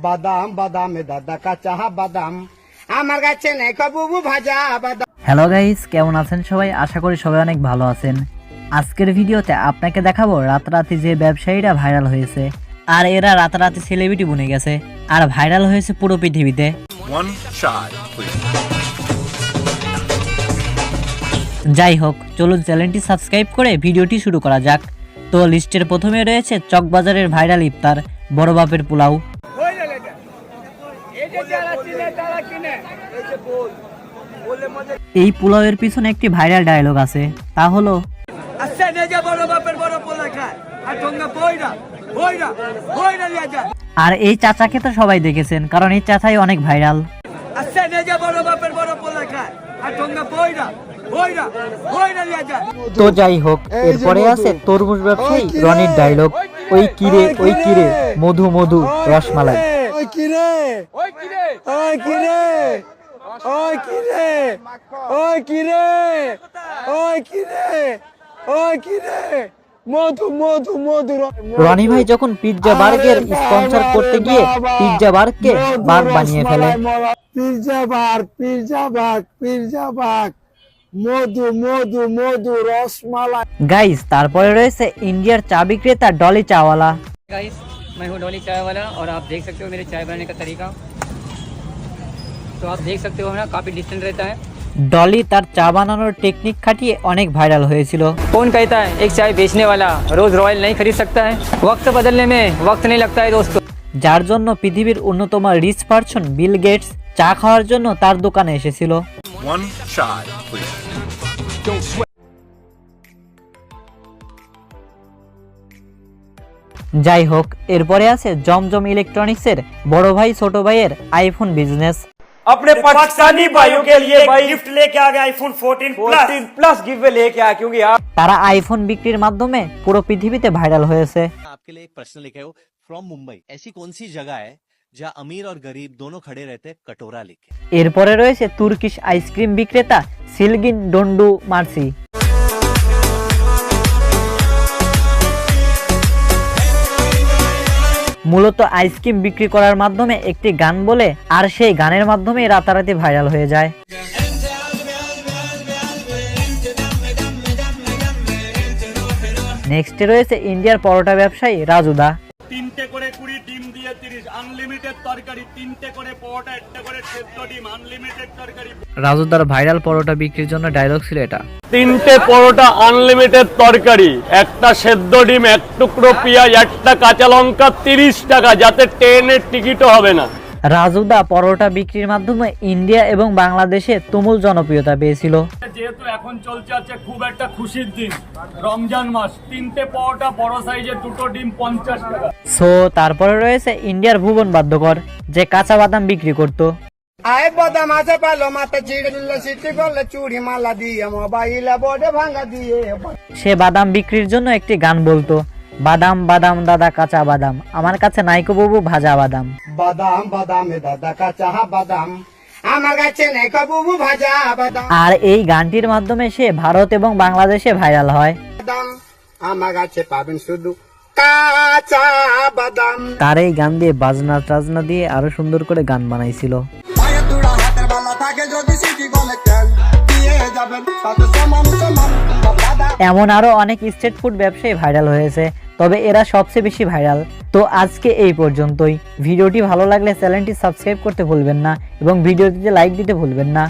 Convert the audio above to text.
বাদাম বাদামে দাদা কাঁচা বাদাম আমার কাছে নেই বুবু ভাজা বাদাম। হ্যালো গাইস, কেমন আছেন সবাই? আশা করি সবাই অনেক ভালো আছেন। আজকের ভিডিওতে আপনাকে দেখাবো রাতারাতি যে ব্যবসায়ীরা ভাইরাল হয়েছে, আর এরা রাতারাতি সেলিব্রিটি বনে গেছে আর ভাইরাল হয়েছে পুরো পৃথিবীতে। যাই হোক, চলুন চ্যানেলটি সাবস্ক্রাইব করে ভিডিওটি শুরু করা যাক। তো লিস্টের প্রথমে রয়েছে চকবাজারের ভাইরাল ইফতার বড় বাপের পোলাও। এই পোলাওয়ের পিছনে একটি ভাইরাল ডায়লগ আছে, তা হলো আর এই চাচাকে তো সবাই দেখেছেন, কারণ এই চাচাই অনেক ভাইরাল। তো যাই হোক, এরপরে আছে তরমুজ ব্যবসায়ী রনির ডায়লগ, ওই কিরে ওই কিরে মধু মধু রসমালাই। ওই কিরে ওই কিরে ওই কিরে ওই কিরে ওই কিরে ওই কিরে ওই কিরে মধু মধু মধু। রনি ভাই যখন পিৎজা বার্গের স্পন্সর করতে গিয়ে পিৎজা বার্গকে বার্গ বানিয়ে ফেলে। পিৎজা বার্গ পিৎজা বার্গ পিৎজা বার্গ মধু মধু মধু রসমালাই। গাইস, তারপরে রয়েছে ইন্ডিয়ার চা বিক্রেতা ডলি চাওয়ালা। गाइस, मैं हूं डॉली चाय वाला और आप देख सकते हो मेरे चाय बनाने का तरीका। तो आप देख सकते हो ना, काफी डिस्टेंट रहता है। ডলি তার চা বানানোর টেকনিক খাটিয়ে অনেক ভাইরাল হয়েছিল। कौन कहता है एक चाय बेचने वाला रोज रॉयल नहीं खरीद सकता है? वक्त बदलने में वक्त नहीं लगता है दोस्तों। যার জন্য পৃথিবীর অন্যতম রিচ পারসন বিল গেটস চা খাওয়ার জন্য তার দোকানে এসেছিল। যাই হোক, এরপরে আছে জমজম ইলেকট্রনিক্সের বড় ভাই ছোট ভাইয়ের আইফোন বিজনেস। अपने पाकिस्तानी भाइयों के लिए गिफ्ट लेके आ गया आईफोन 14 प्लस गिफ्ट लेके आया, क्योंकि आप তারা আইফোন বিক্রির মাধ্যমে পুরো পৃথিবীতে ভাইরাল হয়েছে। आपके लिए एक प्रश्न लिखे हो फ्रॉम मुंबई, ऐसी कौन सी जगह है जहां अमीर और गरीब दोनों खड़े रहते हैं कटोरा लेके? এরপরে রয়েছে তুর্কিশ আইসক্রিম বিক্রেতা সিলগিন ডন্ডু মার্সি। মূলত আইসক্রিম বিক্রি করার মাধ্যমে একটি গান বলে, আর সেই গানের মাধ্যমে রাতারাতি ভাইরাল হয়ে যায়। নেক্সটে রয়েছে ইন্ডিয়ার পরোটা ব্যবসায়ী রাজুদা। 3টে করে 20 ডিম দিয়ে 30 আনলিমিটেড তরকারি, 3টে করে পরোটা, একটা করে সেদ্ধ ডিম, আনলিমিটেড তরকারি। রাজুদার ভাইরাল পরোটা বিক্রির জন্য ডায়লগ ছিল এটা, 3টে পরোটা আনলিমিটেড তরকারি, একটা সেদ্ধ ডিম, এক টুকরো পেঁয়াজ, একটা কাঁচা লঙ্কা, 30 টাকা, যাতে ট্রেনের টিকিটও হবে না। রাজুদা পরোটা বিক্রির মাধ্যমে ইন্ডিয়া এবং বাংলাদেশে তুমুল জনপ্রিয়তা পেয়েছিল। যেহেতু এখন চলছে আছে খুব একটা খুশির দিন, রমজান মাস, 3টে পরোটা বড় সাইজের, 2টো ডিম 50 টাকা। সো তারপরে রয়েছে ইন্ডিয়ার ভুবন বাদ্যকর, যে কাঁচা বাদাম বিক্রি করত। আয় বাদাম আছে পালো মাথা চিড়লে সিটি করলে চুড়ি মালা দিয়ে মোবাইলে বোর্ডে ভাঙা দিয়ে। সে বাদাম বিক্রির জন্য একটি গান বলতো, বাদাম বাদাম দাদা কাঁচা বাদাম, আমার কাছে নাইকো বাবু ভাজা বাদাম। বাদাম বাদামে দাদা কাঁচা বাদাম আমার কাছে নেই বুবু ভাজা বাদাম। আর এই গানটির মাধ্যমে সে ভারত এবং বাংলাদেশে ভাইরাল হয়। বাদাম আমার কাছে পাবেন শুধু কাঁচা বাদাম। তার এই গান দিয়ে বাজনা টাজনা দিয়ে আরো সুন্দর করে গান বানাইছিল। এমন আরো অনেক স্ট্রিট ফুড ব্যবসায়ী ভাইরাল হয়েছে, তবে এরা সবচেয়ে বেশি ভাইরাল। তো আজকে এই পর্যন্তই। ভিডিওটি ভালো লাগলে চ্যানেলটি সাবস্ক্রাইব করতে ভুলবেন না এবং ভিডিওটিতে লাইক দিতে ভুলবেন না।